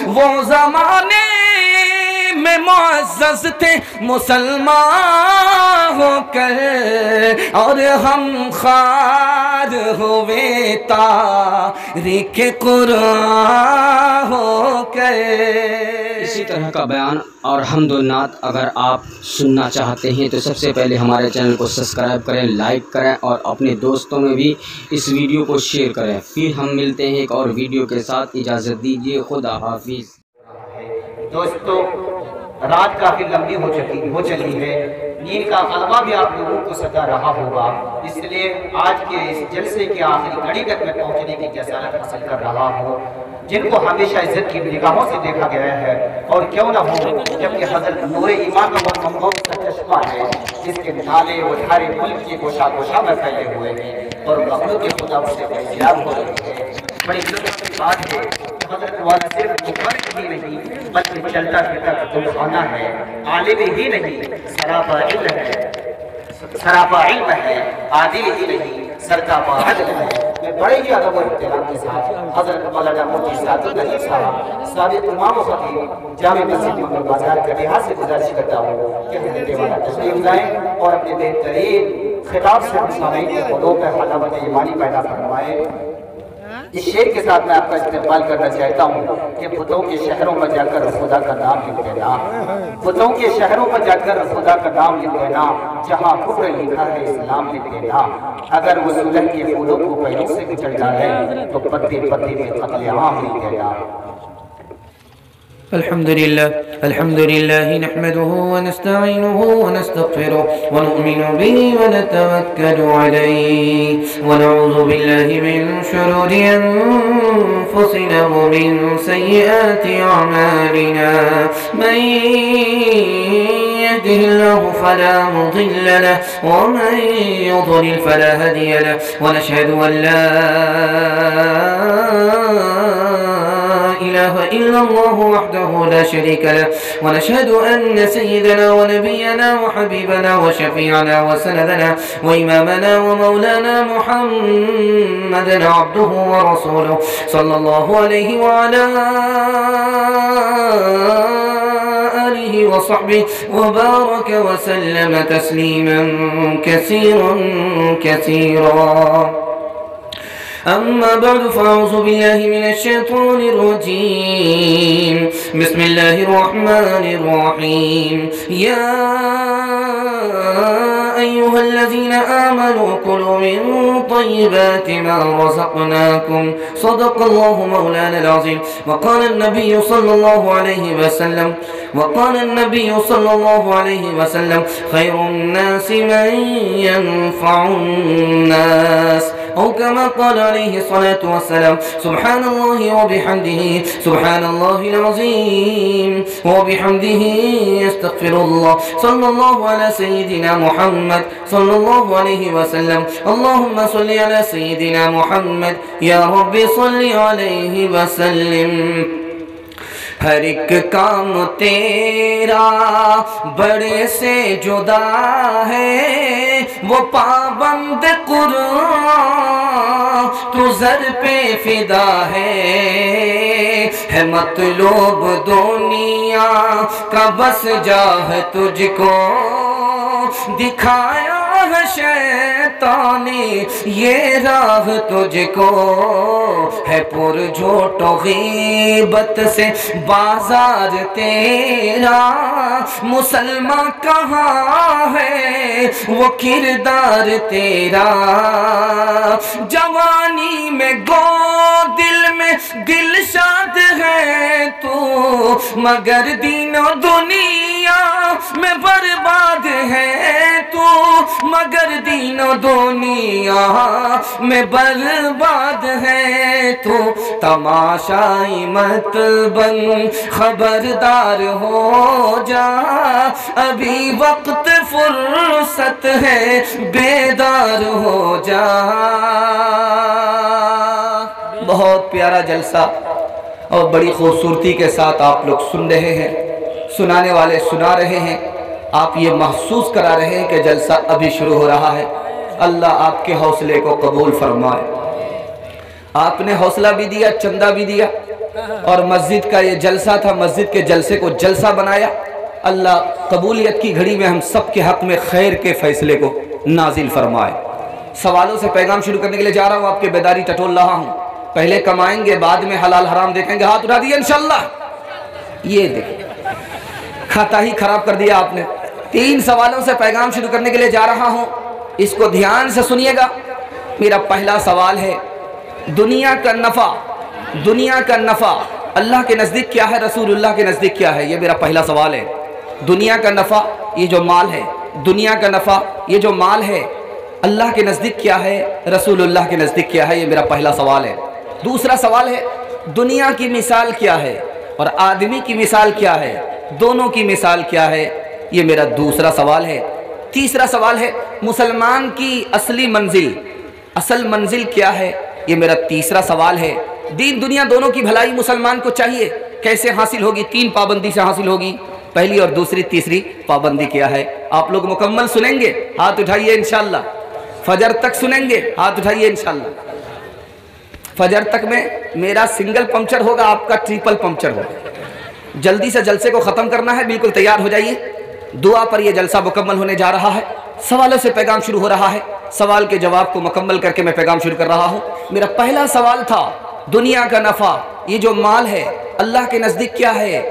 وہ زمانے میں معزز تھے مسلمان ہو کر، اور ہم خوار ہوئے تاریخ قرآن ہو کر۔ اسی طرح کا بیان اور حمد و نعت اگر آپ سننا چاہتے ہیں تو سب سے پہلے ہمارے چینل کو سبسکرائب کریں، لائک کریں اور اپنے دوستوں میں بھی اس ویڈیو کو شیئر کریں۔ پھر ہم ملتے ہیں ایک اور ویڈیو کے ساتھ، اجازت دیجیے، خدا حافظ۔ دوستو رات کافی لمبی ہو چلی ہے، نیند کا غلبہ بھی آپ لوگوں کو ستا رہا ہوگا، اس لیے آج کے اس جلسے کے آخری گھڑی تک میں پہنچنے کی جسارت حاصل کر رہا ہوں، جن کو ہمیشہ عزت کی نگاہوں سے دیکھا گیا ہے، اور کیوں نہ ہو جبکہ حضرت نور ایمان کا ممبوس کا چشمہ ہے، جس کے نالے و دھارے ملک کی گوشہ گوشہ میں پھیلے ہوئے ہیں اور مخلوق کے خدا سے فیضیاب ہو رہی ہے۔ بڑی لطف کی بات ہے، حضرت والا صرف مفرد ہی نہیں بلکہ چلتا پھرتا کتبخانہ ہے، عالم ہی نہیں سراپا علم ہے، عادل ہی نہیں سرتاپا عدل ہے۔ میں بڑے ہی ادب و احترام کے ساتھ حضرت مولانا مفتی سعد العلی صاحب سابق امام و خطیب جامع مسجد محمد بازار کٹیہار سے گزارش کرتا ہوں کہ حضرت والا تشریف لائیں اور اپنے بہترین خطاب سے ہم سامعین کے قلوب پر حلاوت ایمانی پیدا فرمائیں۔ اس شعر کے ساتھ میں آپ کا استقبال کرنا چاہتا ہوں کہ بتوں کے شہروں میں جا کر خدا کا نام لکھ دینا، بتوں کے شہروں میں جا کر خدا کا نام لکھ دینا، جہاں کفر لکھا ہے اسلام لکھ دینا، اگر وہ سلح کے پھولوں کو پیروں سے کچل ڈالیں تو پتے پتے میں قتل عام لکھ دینا۔ الحمد لله نحمده ونستعينه ونستغفره ونؤمن به ونتوكل عليه ونعوذ بالله من شرور أنفسنا ومن سيئات أعمالنا، من يهده الله فلا مضل له ومن يضلل فلا هادي له، ونشهد أن لا إله إلا الله وحده لا شريك له، ونشهد أن سيدنا ونبينا وحبيبنا وشفيعنا وسندنا وإمامنا ومولانا محمدا عبده ورسوله صلى الله عليه وعلى آله وصحبه وبارك وسلم تسليما كثيرا. أما بعد فأعوذ بالله من الشيطان الرجيم، بسم الله الرحمن الرحيم. يا أيها الذين آمنوا كلوا من طيبات ما رزقناكم، صدق الله مولانا العظيم. وقال النبي صلى الله عليه وسلم خير الناس من ينفع الناس، أو كما قال عليه الصلاة والسلام. سبحان الله وبحمده سبحان الله العظيم وبحمده استغفر الله. صلى الله على سيدنا محمد صلى الله عليه وسلم. اللهم صل على سيدنا محمد يا رب صل عليه وسلم. ہر ایک کام تیرا بڑے سے جدا ہے، وہ پابند قرآن تو زر پہ فدا ہے مطلوب دنیا کا بس جاہ تجھ کو دکھایا ہے شیطان نے یہ راہ تجھ کو، ہے پر جھوٹ و غیبت سے بازار تیرا، مسلمان کہاں ہے وہ کردار تیرا، جوانی میں گو دل میں دل شاد ہے تو، مگر دین و دنیا میں برباد ہے تو، مگر دین و دنیا میں برباد ہے تو، تماشائی مت بن خبردار ہو جا، ابھی وقت فرصت ہے بیدار ہو جا۔ بہت پیارا جلسہ اور بڑی خوبصورتی کے ساتھ آپ لوگ سن رہے ہیں، سنانے والے سنا رہے ہیں، آپ یہ محسوس کرا رہے ہیں کہ جلسہ ابھی شروع ہو رہا ہے۔ اللہ آپ کے حوصلے کو قبول فرمائے۔ آپ نے حوصلہ بھی دیا، چندہ بھی دیا، اور مسجد کا یہ جلسہ تھا، مسجد کے جلسے کو جلسہ بنایا۔ اللہ قبولیت کی گھڑی میں ہم سب کے حق میں خیر کے فیصلے کو نازل فرمائے۔ سوالوں سے پیغام شروع کرنے کے لیے جا رہا ہوں، آپ کے بیداری ٹٹول رہا ہوں۔ پہلے کمائیں گے، بعد میں حلال حرام دیکھیں گے۔ ہاتھ اٹھا دیئے انشاءاللہ۔ یہ دیکھیں، کھاتا ہی خراب کر دیا آپ نے۔ 3 سوالوں سے پیغام شروع کرنے کے لیے جا رہا ہوں، اس کو دھیان سے سنیے گا۔ میرا پہلا سوال ہے، دنیا کا نفع، دنیا کا نفع اللہ کے نزدیک کیا ہے، رسول اللہ کے نزدیک کیا ہے؟ یہ میرا پہلا سوال ہے۔ دنیا کا نفع، یہ جو مال ہے، دنیا کا نفع یہ جو مال ہے، اللہ کے نزدیک کیا ہے، رسول اللہ کے نزدیک کیا ہے؟ یہ میرا پہلا سوال ہے۔ دوسرا سوال ہے، دنیا کی مثال کیا ہے اور آدمی کی مثال کیا ہے، دونوں کی مثال کیا ہے؟ یہ میرا دوسرا سوال ہے۔ تیسرا سوال ہے، مسلمان کی اصلی منزل، اصل منزل کیا ہے؟ یہ میرا تیسرا سوال ہے۔ دین دنیا دونوں کی بھلائی مسلمان کو چاہیے، کیسے حاصل ہوگی؟ 3 پابندی سے حاصل ہوگی۔ پہلی اور دوسری تیسری پابندی کیا ہے؟ آپ لوگ مکمل سنیں گے، ہاتھ اٹھائیے انشاءاللہ۔ فجر تک سنیں گے، ہاتھ اٹھائیے انشاءاللہ۔ فجر تک میں میرا سنگل پنکچر ہوگا، آپ کا ٹریپل پنکچر ہوگا۔ جلدی سے جلسے کو ختم کرنا ہے، بالکل تیار ہو جائیے۔ دعا پر یہ جلسہ مکمل ہونے جا رہا ہے، سوالوں سے پیغام شروع ہو رہا ہے۔ سوال کے جواب کو مکمل کر کے میں پیغام شروع کر رہا ہوں۔ میرا پہلا سوال تھا، دنیا کا نفع، یہ جو مال ہے اللہ کے نزدیک کیا ہے؟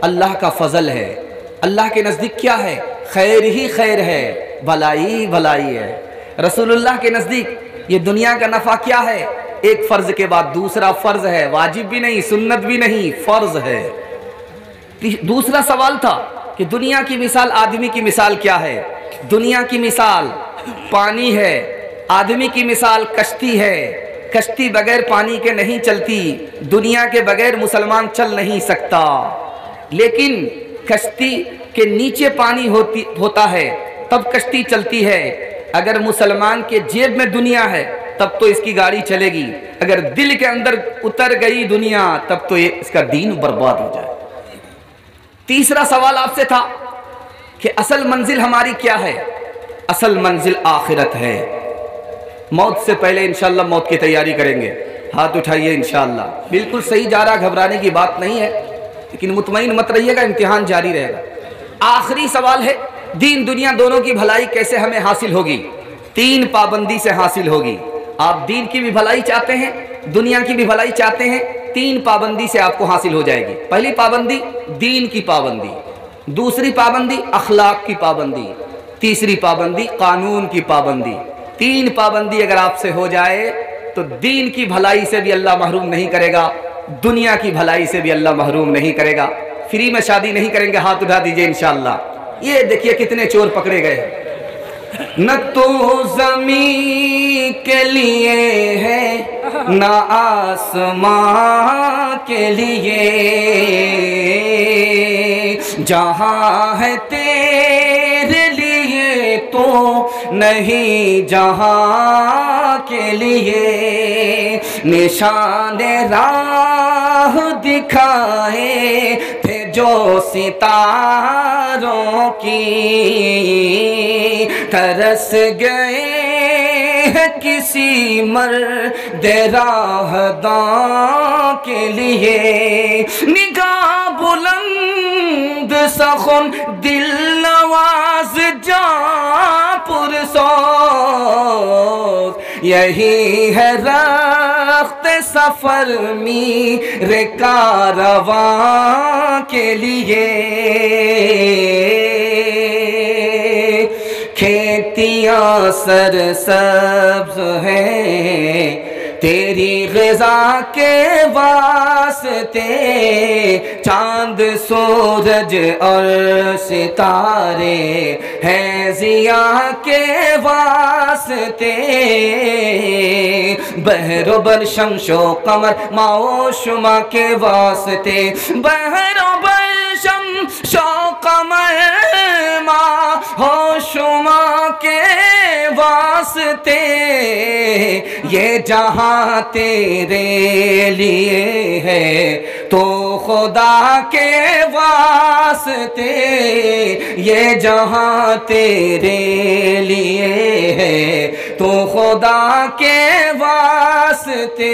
اللہ کا فضل ہے۔ اللہ کے نزدیک کیا ہے؟ خیر ہی خیر ہے، بھلائی بھلائی ہے۔ رسول اللہ کے نزدیک یہ دنیا کا نفع کیا ہے؟ ایک فرض کے بعد دوسرا فرض ہے، واجب بھی نہیں، سنت بھی نہیں، فرض ہے۔ دوسرا سوال تھا کہ دنیا کی مثال، آدمی کی مثال کیا ہے؟ دنیا کی مثال پانی ہے، آدمی کی مثال کشتی ہے۔ کشتی بغیر پانی کے نہیں چلتی، دنیا کے بغیر مسلمان چل نہیں سکتا، لیکن کشتی کے نیچے پانی ہوتا ہے تب کشتی چلتی ہے۔ اگر مسلمان کے جیب میں دنیا ہے تب تو اس کی گاڑی چلے گی، اگر دل کے اندر اتر گئی دنیا تب تو اس کا دین برباد ہو جائے۔ تیسرا سوال آپ سے تھا کہ اصل منزل ہماری کیا ہے؟ اصل منزل آخرت ہے۔ موت سے پہلے انشاءاللہ موت کی تیاری کریں گے، ہاتھ اٹھائیے انشاءاللہ۔ بالکل صحیح جا رہا، گھبرانے کی بات نہیں ہے، لیکن مطمئن مت رہیے گا، امتحان جاری رہے گا۔ آخری سوال ہے، دین دنیا دونوں کی بھلائی کیسے ہمیں حاصل ہوگی؟ 3 پابندی سے حاصل ہوگی۔ آپ دین کی بھی بھلائی چاہتے ہیں، دنیا کی بھی بھلائی چاہتے ہیں، 3 پابندی سے آپ کو حاصل ہو جائے گی۔ پہلی پابندی دین کی پابندی، دوسری پابندی اخلاق کی پابندی، تیسری پابندی قانون کی پابندی۔ 3 پابندی اگر آپ سے ہو جائے تو دین کی بھلائی سے بھی اللہ محروم نہیں کرے گا، دنیا کی بھلائی سے بھی اللہ محروم نہیں کرے گا۔ فری میں شادی نہیں کریں گے، ہاتھ اٹھا دیجئے انشاءاللہ۔ یہ دیکھیے کتنے چور پکڑے گئے۔ نہ تو زمین کے لیے ہے نہ آسمان کے لیے، جہاں ہے تیرے لیے تو نہیں جہاں کے لیے، نشان راہ دکھائے تھے جو ستاروں کی، ترس گئے ہیں کسی مرد راہداں کے لیے، نگاہ بلند سخن دل نواز جاں پرسوز، یہی ہے رخت سفر میرے کارواں کے لیے۔ کھیتیاں سرسبز ہیں تیری غذا کے واسطے، چاند سورج اور ستارے ہیں ضیاء کے واسطے، بحر و بر شمس و قمر ماء و شمع کے واسطے، بحر و بر شمس و قمر ماء و شمع کے واسطے، یہ جہاں تیرے لیے ہے تو خدا کے واسطے، یہ جہاں تیرے لیے ہے تو خدا کے واسطے۔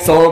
100